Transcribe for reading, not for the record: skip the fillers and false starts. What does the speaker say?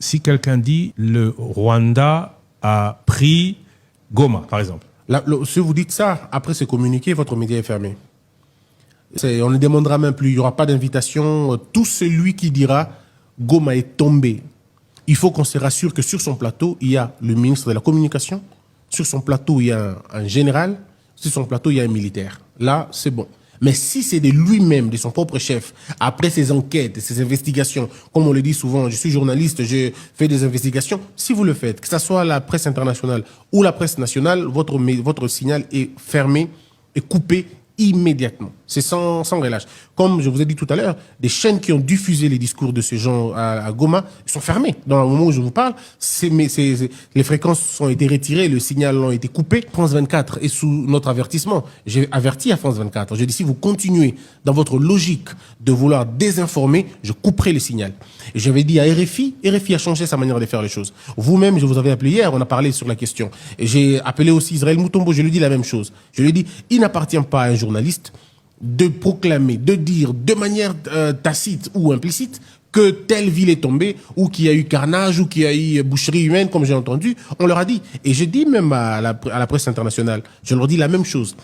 si quelqu'un dit le Rwanda a pris Goma, par exemple. Là, si vous dites ça, après ce communiqué, votre média est fermé. On ne demandera même plus, il n'y aura pas d'invitation. Tout celui qui dira Goma est tombé, il faut qu'on se rassure que sur son plateau, il y a le ministre de la Communication, sur son plateau, il y a un général, sur son plateau, il y a un militaire. Là, c'est bon. Mais si c'est de lui-même, de son propre chef, après ses enquêtes, ses investigations, comme on le dit souvent, je suis journaliste, je fais des investigations, si vous le faites, que ce soit la presse internationale ou la presse nationale, votre signal est fermé et coupé immédiatement. C'est sans relâche. Comme je vous ai dit tout à l'heure, des chaînes qui ont diffusé les discours de ces gens à Goma sont fermées. Dans le moment où je vous parle, les fréquences ont été retirées, le signal a été coupé. France 24 est sous notre avertissement. J'ai averti à France 24. J'ai dit, si vous continuez dans votre logique de vouloir désinformer, je couperai le signal. Et j'avais dit à RFI a changé sa manière de faire les choses. Vous-même, je vous avais appelé hier, on a parlé sur la question. Et j'ai appelé aussi Israël Moutombo, je lui dis la même chose. Je lui ai dit, il n'appartient pas à un journaliste de proclamer, de dire de manière tacite ou implicite que telle ville est tombée, ou qu'il y a eu carnage, ou qu'il y a eu boucherie humaine, comme j'ai entendu. On leur a dit. Et j'ai dit même à la presse internationale, je leur dis la même chose.